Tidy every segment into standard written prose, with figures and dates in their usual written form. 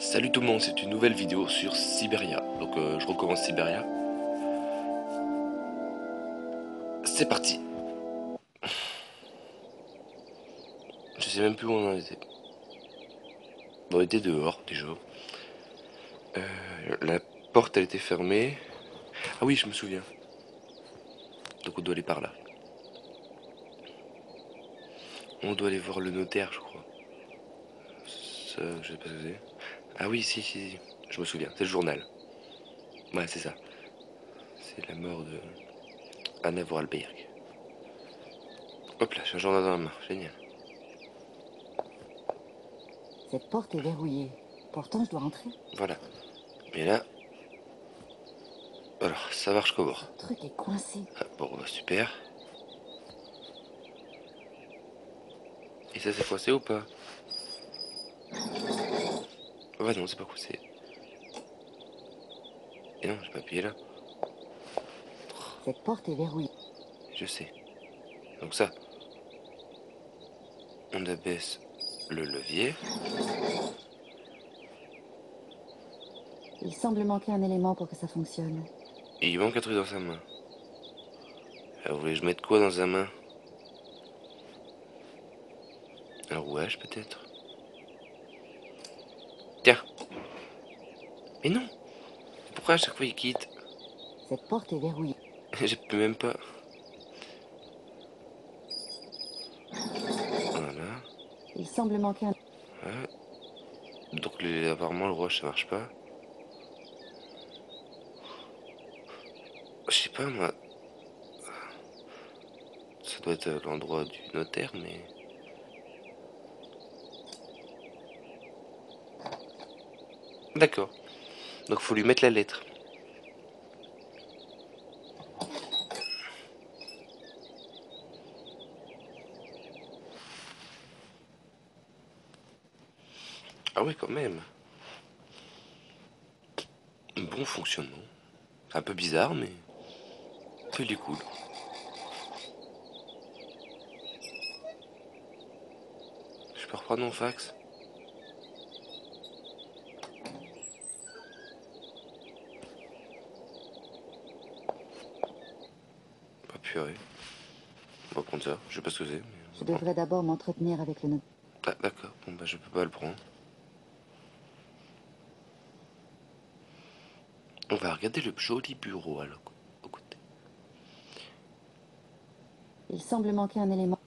Salut tout le monde, c'est une nouvelle vidéo sur Siberia. Donc je recommence Siberia. C'est parti. Je sais même plus où on en était. On était dehors déjà. La porte elle était fermée. Ah oui, je me souviens. Donc on doit aller par là. On doit aller voir le notaire, je crois. Ça, je sais pas ce que c'est. Ah oui, si. Je me souviens, c'est le journal. Ouais, c'est ça. C'est la mort de Anna Vorarlberg. Hop là, j'ai un journal dans la main, génial. Cette porte est verrouillée. Pourtant, je dois rentrer. Voilà. Mais là... Alors, ça marche comment? Le truc est coincé. Ah, bon, bah, super. Et ça, c'est coincé ou pas? Oh, bah non, c'est pas coincé. Et non, j'ai pas appuyé là. Cette porte est verrouillée. Je sais. Donc ça, on abaisse le levier. Il semble manquer un élément pour que ça fonctionne. Et il manque un truc dans sa main. Alors, vous voulez que je mette quoi dans sa main? Un rouage peut-être? Tiens. Mais non. Pourquoi à chaque fois il quitte? Cette porte est verrouillée. Je peux même pas. Voilà. Il semble manquer un... Ouais. Donc apparemment le rouage ça marche pas. Je sais pas moi. Ça doit être l'endroit du notaire mais... D'accord. Donc faut lui mettre la lettre. Ah ouais quand même. Bon fonctionnement. Un peu bizarre mais... il est cool. Je peux reprendre mon fax? Pas purée. On va prendre ça. Je sais pas ce que c'est. Je devrais d'abord m'entretenir avec le notaire. Ah d'accord. Bon bah je peux pas le prendre. On va regarder le joli bureau alors. Au côté. Il semble manquer un élément.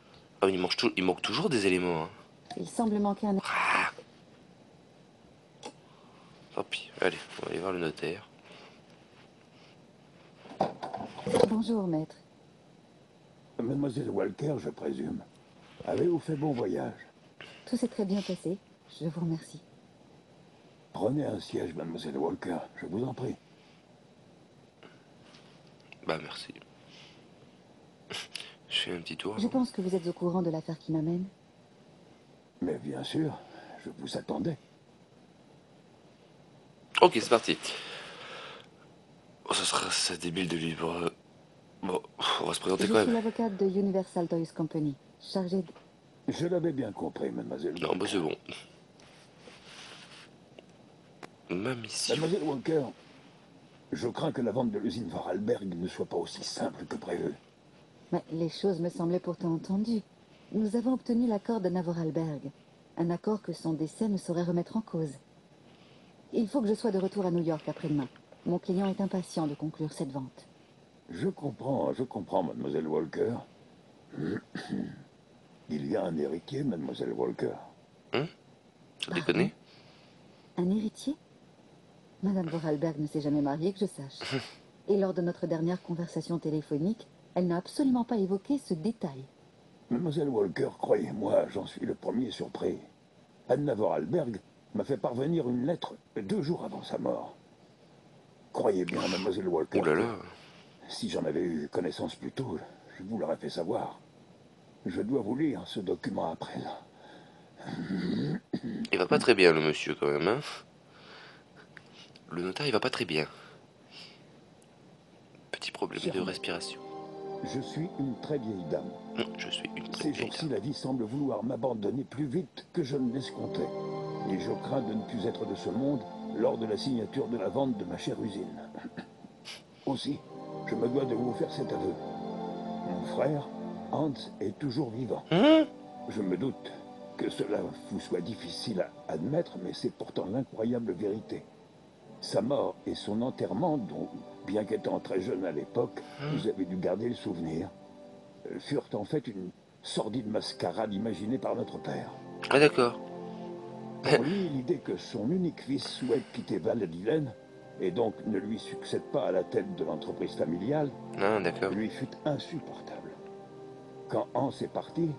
Ah mais il manque toujours des éléments. Hein. Il semble manquer un... Ah. Tant pis. Allez, on va aller voir le notaire. Bonjour, maître. Mademoiselle Walker, je présume. Avez-vous fait bon voyage? Tout s'est très bien passé. Je vous remercie. Prenez un siège, mademoiselle Walker, je vous en prie. Bah merci. Je fais un petit tour. Je pense que vous êtes au courant de l'affaire qui m'amène. Mais bien sûr, je vous attendais. Ok, c'est parti. Oh, ça débile de libre. Bon, on va se présenter Je quand suis même. l'avocate de Universal Toys Company, chargée de... Je l'avais bien compris, mademoiselle Non, Walker. bah c'est bon. Ma mission. Mademoiselle Walker, je crains que la vente de l'usine Vorarlberg ne soit pas aussi simple que prévu. Mais les choses me semblaient pourtant entendues. Nous avons obtenu l'accord d'Anna Vorarlberg. Un accord que son décès ne saurait remettre en cause. Il faut que je sois de retour à New York après-demain. Mon client est impatient de conclure cette vente. Je comprends, mademoiselle Walker. Il y a un héritier, mademoiselle Walker. Ça déconne? Un héritier? Madame Vorarlberg ne s'est jamais mariée que je sache. Et lors de notre dernière conversation téléphonique, elle n'a absolument pas évoqué ce détail. Mademoiselle Walker, croyez-moi, j'en suis le premier surpris. Anna Vorarlberg m'a fait parvenir une lettre 2 jours avant sa mort. Croyez bien, mademoiselle Walker, Ouh là là. que si j'en avais eu connaissance plus tôt, je vous l'aurais fait savoir. Je dois vous lire ce document à présent. Il va pas très bien le monsieur quand même, hein. Le notaire il va pas très bien. Petit problème de respiration. Je suis une très vieille dame. Je suis une très Ces vieille jours-ci, dame. la vie semble vouloir m'abandonner plus vite que je ne l'escomptais. Et je crains de ne plus être de ce monde lors de la signature de la vente de ma chère usine. Aussi, je me dois de vous faire cet aveu. Mon frère, Hans, est toujours vivant. Je me doute que cela vous soit difficile à admettre, mais c'est pourtant l'incroyable vérité. Sa mort et son enterrement, dont, bien qu'étant très jeune à l'époque, vous avez dû garder le souvenir, furent en fait une sordide mascarade imaginée par notre père. Ah d'accord. Pour lui, l'idée que son unique fils souhaite quitter Val-Dylan et donc ne lui succède pas à la tête de l'entreprise familiale, Ah d'accord. lui fut insupportable. Quand Hans est parti,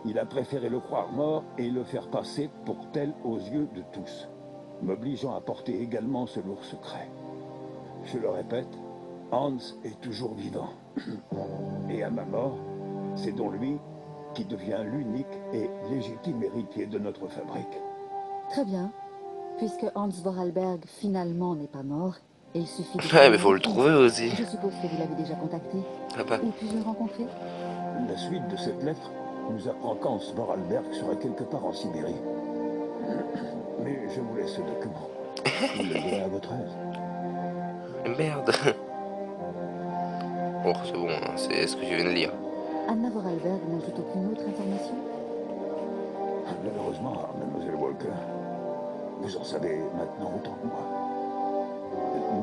il a préféré le croire mort et le faire passer pour tel aux yeux de tous, m'obligeant à porter également ce lourd secret. Je le répète, Hans est toujours vivant. Et à ma mort, c'est donc lui qui devient l'unique et légitime héritier de notre fabrique. Très bien. Puisque Hans Vorarlberg finalement n'est pas mort, et il suffit de... Ouais, mais faut le trouver aussi. Je suppose que vous l'avez déjà contacté. Ah bah. Où puis-je le rencontrer? La suite de cette lettre nous apprend qu'Hans Vorarlberg serait quelque part en Sibérie. Mais je vous laisse ce document. Vous le verrez à votre aise. Merde. Bon, c'est bon, hein, c'est ce que je viens de lire. Anna Vorarlberg n'ajoute aucune autre information? Malheureusement, mademoiselle Walker, vous en savez maintenant autant que moi.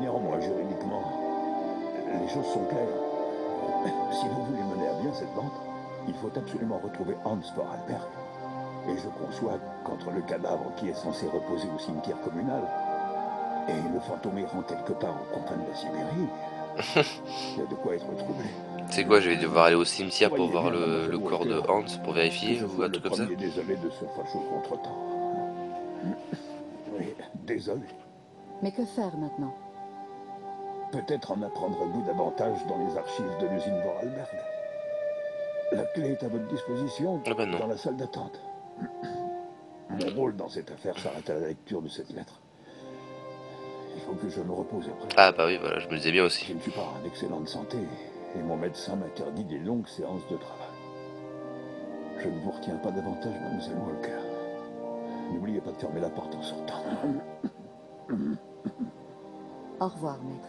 Néanmoins, juridiquement, les choses sont claires. Si vous voulez mener à bien cette vente, il faut absolument retrouver Hans Vorarlberg. Et je conçois qu'entre le cadavre qui est censé reposer au cimetière communal et le fantôme errant quelque part aux confins de la Sibérie, il y a de quoi être troublé. C'est quoi, je vais devoir aller au cimetière pour Croyez voir bien, le mademoiselle corps de Walker, Hans pour vérifier que je ou sois un le truc comme ça? premier désolé de ce fâcheux contretemps. Oui, désolé. Mais que faire maintenant? Peut-être en apprendrez-vous davantage dans les archives de l'usine Vorarlberg. La clé est à votre disposition Ah bah non. dans la salle d'attente. Mon rôle dans cette affaire s'arrête à la lecture de cette lettre. Il faut que je me repose après. Ah bah oui, voilà, je me disais bien Je aussi. ne suis pas en excellente santé et mon médecin m'interdit des longues séances de travail. Je ne vous retiens pas davantage, mademoiselle Walker. N'oubliez pas de fermer la porte en sortant. Au revoir, maître.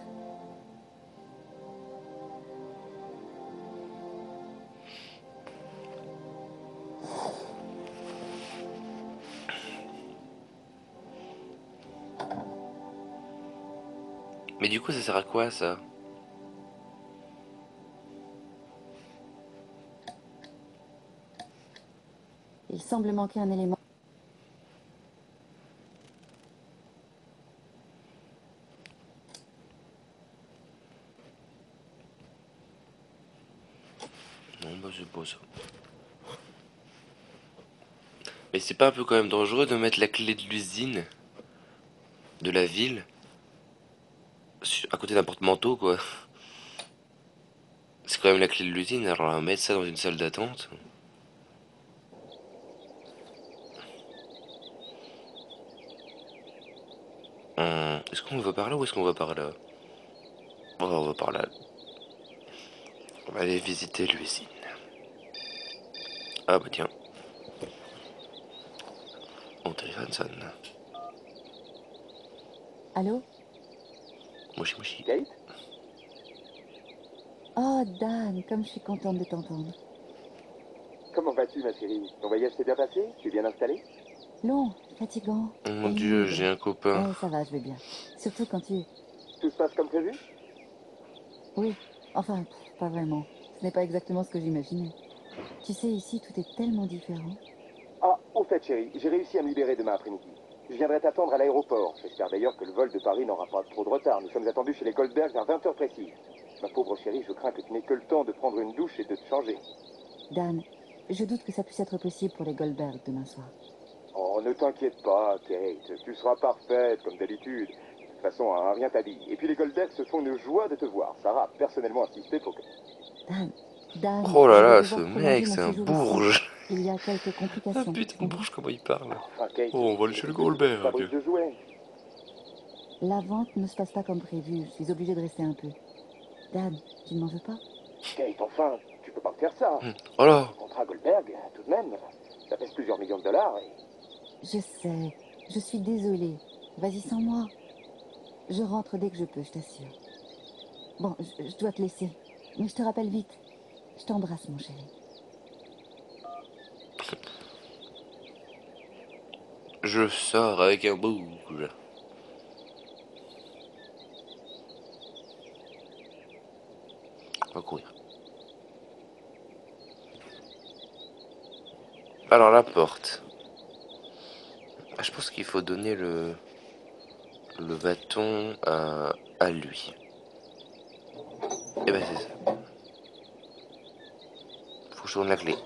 Mais du coup, ça sert à quoi ça? Il semble manquer un élément. Non, bah c'est pas ça. Mais c'est pas un peu quand même dangereux de mettre la clé de l'usine, de la ville, à côté d'un porte-manteau quoi? C'est quand même la clé de l'usine, alors mettre ça dans une salle d'attente. Est-ce qu'on va par là ou est-ce qu'on va par là? Oh, on va par là. On va aller visiter l'usine. Ah bah tiens. Mon téléphone sonne. Allô? Moshi moshi. Kate? Oh, Dan, comme je suis contente de t'entendre. Comment vas-tu, ma chérie? Ton voyage s'est bien passé? Tu es bien installé? Long, fatigant. Oh mon et dieu, humide. j'ai un copain. Ouais, ça va, je vais bien. Surtout quand tu... Tout se passe comme prévu? Oui, enfin, pas vraiment. Ce n'est pas exactement ce que j'imaginais. Tu sais, ici, tout est tellement différent. Ah, au fait, chérie, j'ai réussi à me libérer demain après-midi. Je viendrai t'attendre à l'aéroport. J'espère d'ailleurs que le vol de Paris n'aura pas trop de retard. Nous sommes attendus chez les Goldberg vers 20h précises. Ma pauvre chérie, je crains que tu n'aies que le temps de prendre une douche et de te changer. Dan, je doute que ça puisse être possible pour les Goldberg demain soir. Oh, ne t'inquiète pas, Kate. Tu seras parfaite, comme d'habitude. De toute façon, hein, rien t'a dit. Et puis les Goldberg se font une joie de te voir. Sarah a personnellement insisté pour que... Dan, Oh là je vais là, devoir ce prolonger mec, mon c'est un séjour bourge. ici. Il y a quelques Ah complications. putain, tu comprends? bourge, comment il parle. Enfin, Kate, Oh, on va aller chez le Goldberg. fabrique de jouets. La vente ne se passe pas comme prévu. Je suis obligée de rester un peu. Dan, tu ne m'en veux pas? Kate, enfin, tu peux pas me faire ça. Oh là. Le contrat Goldberg, tout de même, ça pèse plusieurs millions de dollars et... Je sais. Je suis désolée. Vas-y sans moi. Je rentre dès que je peux, je t'assure. Bon, je dois te laisser. Mais je te rappelle vite. Je t'embrasse, mon chéri. Je sors avec un bouge. On va courir. Alors la porte. Ah, je pense qu'il faut donner le bâton à lui. Et ben c'est ça. Faut que je tourne la clé.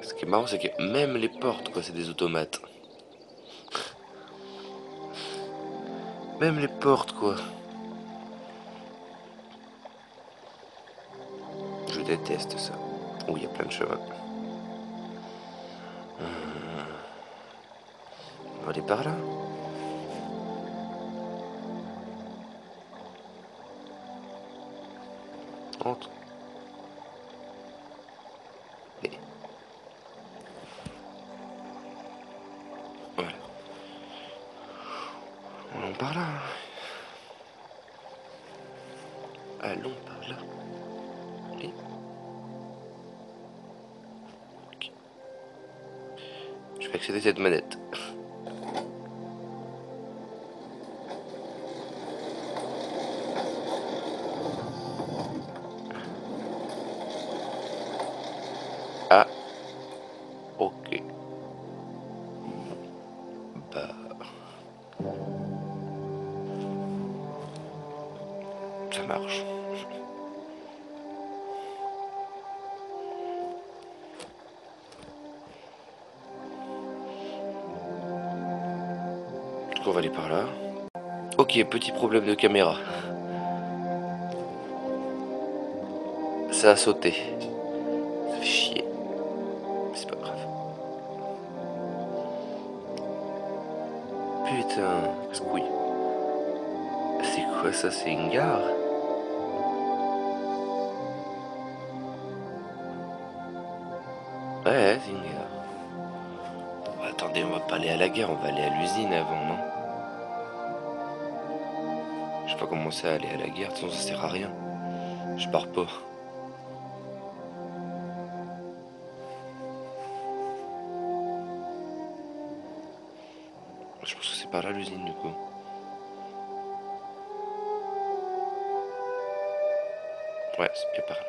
Ce qui est marrant, c'est que même les portes, quoi, c'est des automates. Même les portes, quoi. Je déteste ça. Oh, il y a plein de chemins. On va aller par là. Entre. Et... Voilà. Allons par là. Allons par là. Et... Ok. Je vais accéder à cette manette. Ah. Ok. Bah... Ça marche. On va aller par là. Ok, petit problème de caméra. Ça a sauté. Ça fait chier. C'est pas grave. Putain, casse-couille. C'est quoi ça? C'est une gare? Ouais, c'est une gare. Attendez, on va pas aller à la gare, on va aller à l'usine avant, non? Je vais pas commencer à aller à la gare, de toute façon ça sert à rien. Je pars pas. Je pense que c'est par là l'usine du coup. Ouais, c'est bien par là.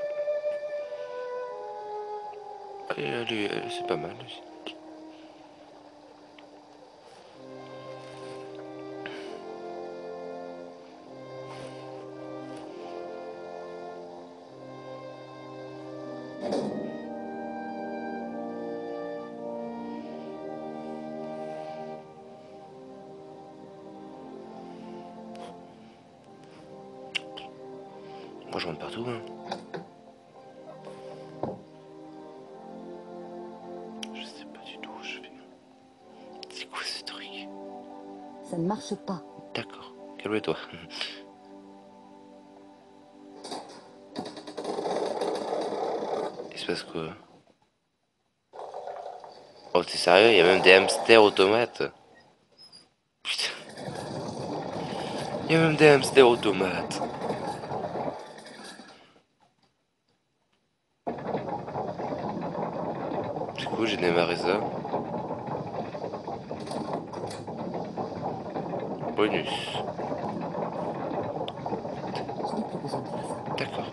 Allez, c'est pas mal l'usine. Moi je rentre partout, hein. Je sais pas du tout où je vais. C'est quoi ce truc? Ça ne marche pas. D'accord, calme-toi. Il se passe quoi? Oh, t'es sérieux? Il y a même des hamsters automates. Putain. Il y a même des hamsters automates. Du coup, j'ai démarré ça. Bonus. Je n'ai plus besoin de faire ça. D'accord.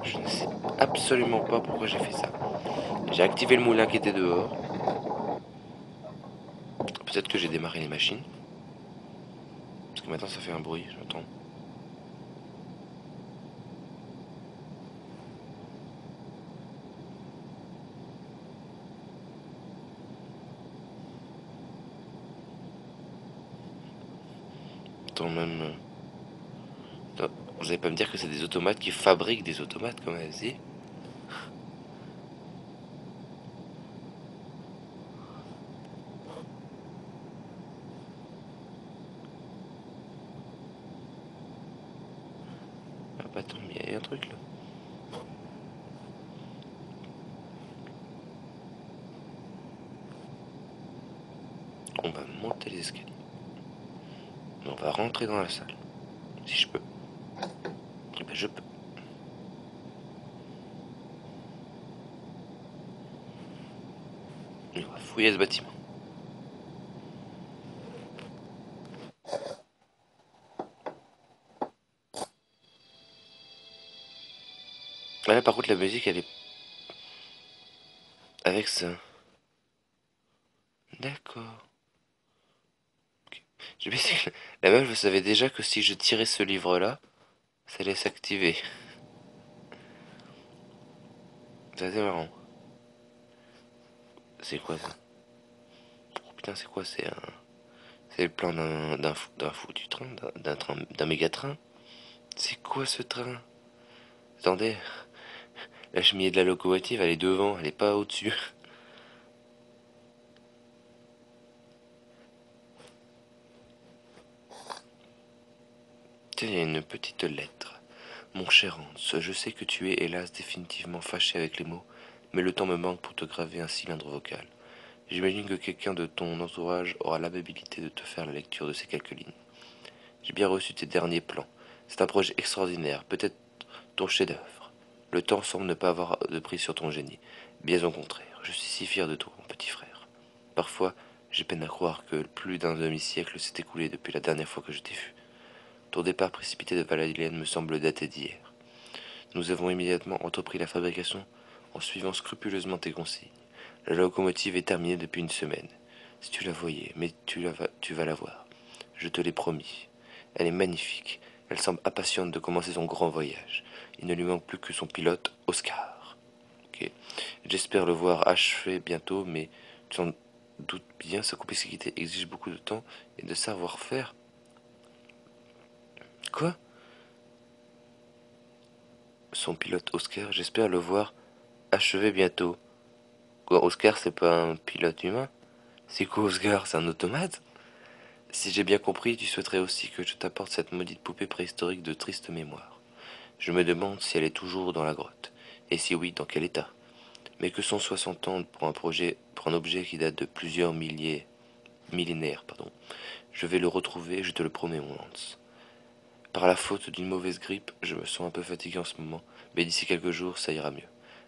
Je ne sais absolument pas pourquoi j'ai fait ça. J'ai activé le moulin qui était dehors. Peut-être que j'ai démarré les machines. Parce que maintenant ça fait un bruit, j'entends. Attends, même... Non, vous allez pas me dire que c'est des automates qui fabriquent des automates, comme elle dit. Attends, mais il y a un truc là. On va monter les escaliers. On va rentrer dans la salle. Si je peux. Eh ben je peux. Et on va fouiller ce bâtiment. Là par contre la musique elle est avec ça. D'accord. Ok. Je me dis que la meuf je savais déjà que si je tirais ce livre là, ça allait s'activer. C'est assez marrant. C'est quoi ça? Oh, putain c'est quoi? C'est le plan d'un foutu train, d'un méga train. C'est quoi ce train? Attendez, la cheminée de la locomotive elle est devant, elle est pas au-dessus. Tiens, il y a une petite lettre. Mon cher Hans, je sais que tu es hélas définitivement fâché avec les mots, mais le temps me manque pour te graver un cylindre vocal. J'imagine que quelqu'un de ton entourage aura l'amabilité de te faire la lecture de ces quelques lignes. J'ai bien reçu tes derniers plans. C'est un projet extraordinaire, peut-être ton chef-d'œuvre. Le temps semble ne pas avoir de prise sur ton génie. Bien au contraire, je suis si fier de toi, mon petit frère. Parfois, j'ai peine à croire que plus d'un demi-siècle s'est écoulé depuis la dernière fois que je t'ai vu. Ton départ précipité de Valadienne me semble dater d'hier. Nous avons immédiatement entrepris la fabrication en suivant scrupuleusement tes consignes. La locomotive est terminée depuis une semaine. Si tu la voyais, mais tu vas la voir. Je te l'ai promis. Elle est magnifique. Elle semble impatiente de commencer son grand voyage. Il ne lui manque plus que son pilote, Oscar. Ok. J'espère le voir achevé bientôt, mais tu en doutes bien, sa complexité exige beaucoup de temps et de savoir-faire. Quoi? Son pilote Oscar, j'espère le voir achevé bientôt. Quoi, Oscar, c'est pas un pilote humain? C'est quoi Oscar? C'est un automate? Si j'ai bien compris, tu souhaiterais aussi que je t'apporte cette maudite poupée préhistorique de triste mémoire. Je me demande si elle est toujours dans la grotte. Et si oui, dans quel état? Mais que sont 60 ans pour un objet qui date de plusieurs millénaires, pardon. Je vais le retrouver, je te le promets, mon Hans. Par la faute d'une mauvaise grippe, je me sens un peu fatigué en ce moment, mais d'ici quelques jours, ça ira mieux.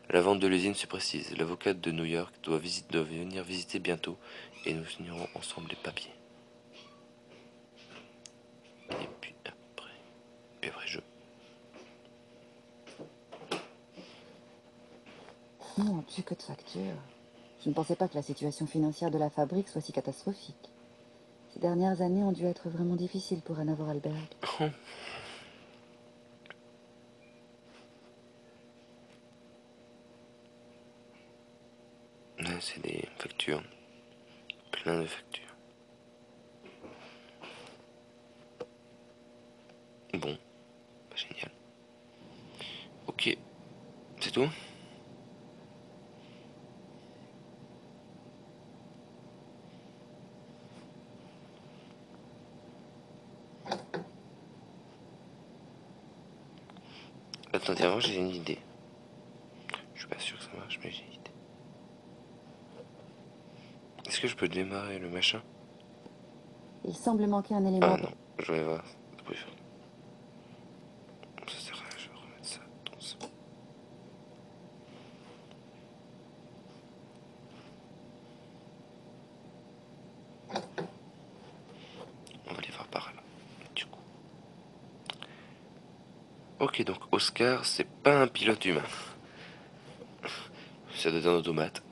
La vente de l'usine se précise. L'avocate de New York doit venir visiter bientôt et nous signerons ensemble les papiers. Et puis après Non, plus que de factures. Je ne pensais pas que la situation financière de la fabrique soit si catastrophique. Ces dernières années ont dû être vraiment difficiles pour Anna Vorarlberg. Oh. Là, c'est des factures. Plein de factures. Bon, bah, génial. Ok, c'est tout? Attendez, avant j'ai une idée. Je suis pas sûr que ça marche, mais j'ai une idée. Est-ce que je peux démarrer le machin? Il semble manquer un élément. Ah non, je vais voir. Ça sert à rien, je vais remettre ça dans ça. On va les voir par là, du coup. Ok, donc Oscar, c'est pas un pilote humain. Ça doit être un automate.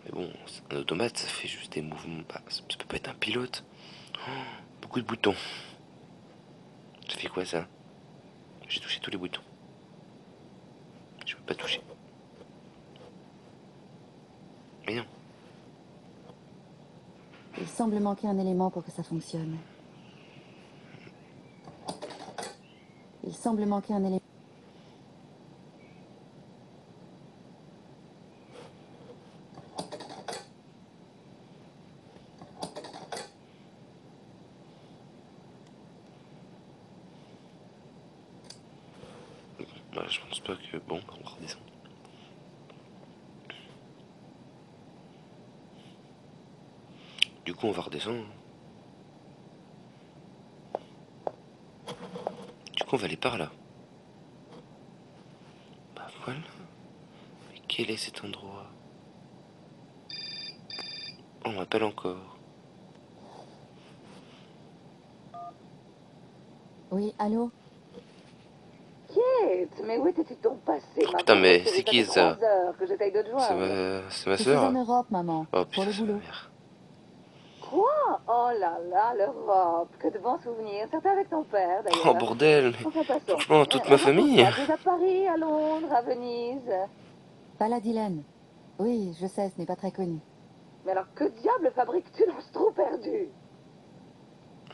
Mais bon, un automate, ça fait juste des mouvements. Bah, ça peut pas être un pilote. Oh, beaucoup de boutons. Ça fait quoi ça? J'ai touché tous les boutons. Je peux pas toucher. Mais non. Il semble manquer un élément pour que ça fonctionne. Il semble manquer un élément. Bah, je pense pas que... Bon, on va redescendre. Du coup, on va redescendre. Du coup, on va aller par là. Bah voilà. Mais quel est cet endroit? On m'appelle encore. Oui, allô? Kate, mais où étais-tu donc passé, ma Putain, pauvre mais chérie? c'est qui, fait ça? 3 heures que j'essaye de te joindre. C'est ma Je suis en soeur. Europe, maman. Oh Pour putain, le c'est ma boulot. mère. Quoi? Oh là là, l'Europe. Que de bons souvenirs. Certains avec ton père, Oh d'ailleurs. bordel, mais Enfin, passons. franchement, toute ma Enfin, famille. pourquoi? Tu es à Paris, à Londres, à Venise. Pas la Dylan. Oui, je sais, ce n'est pas très connu. Mais alors, que diable fabriques-tu dans ce trou perdu?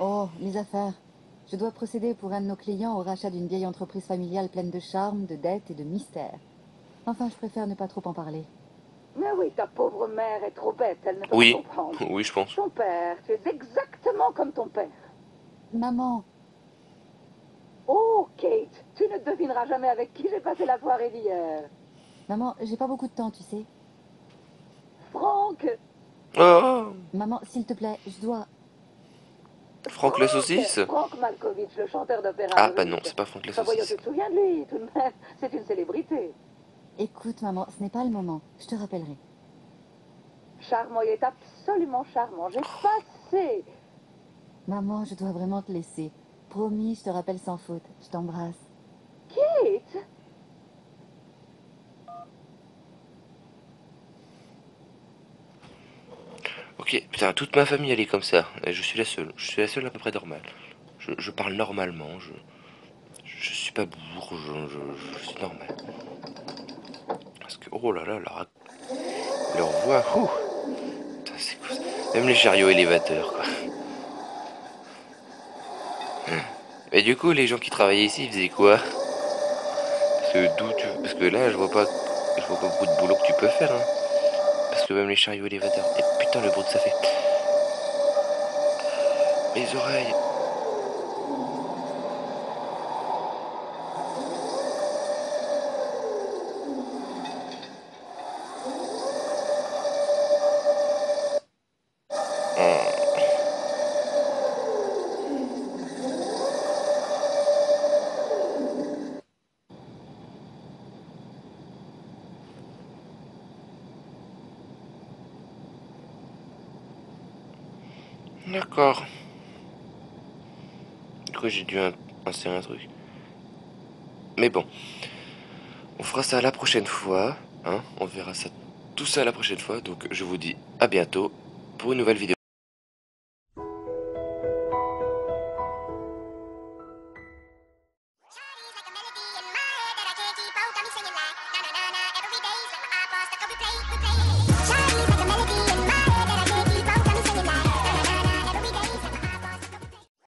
Oh, les affaires. Je dois procéder pour un de nos clients au rachat d'une vieille entreprise familiale pleine de charme, de dettes et de mystères. Enfin, je préfère ne pas trop en parler. Mais oui, ta pauvre mère est trop bête, elle ne peut pas Oui, comprendre. oui, je pense. Ton père, tu es exactement comme ton père. Maman, Oh, Kate, tu ne devineras jamais avec qui j'ai passé la soirée d'hier. maman, j'ai pas beaucoup de temps, tu sais. Franck. Oh, Maman, s'il te plaît, je dois... Franck la saucisse. Franck Malkovich, le chanteur d'opéra. Ah, russe. bah non, c'est pas Franck la Enfin, voyons, saucisse. tu te souviens de lui, tout de même. C'est une célébrité. Écoute, maman, ce n'est pas le moment. Je te rappellerai. Charmant, il est absolument charmant. J'ai passé. Maman, je dois vraiment te laisser. Promis, je te rappelle sans faute. Je t'embrasse. Kate. Ok, putain, toute ma famille elle est comme ça. Et je suis la seule. Je suis la seule à peu près normale. Je parle normalement. Je suis pas bourre. Je suis normal. Parce que, oh là là, leur voix. Ouh, putain, c'est quoi ça? Même les chariots élévateurs, quoi. Et du coup, les gens qui travaillaient ici, ils faisaient quoi? Parce que là, je vois pas beaucoup de boulot que tu peux faire, hein. Parce que même les chariots élévateurs. Et putain, le bruit que ça fait. Mes oreilles. D'accord. Du coup, j'ai dû insérer un truc. Mais bon, on fera ça la prochaine fois. Hein, on verra ça tout ça la prochaine fois. Donc, je vous dis à bientôt pour une nouvelle vidéo.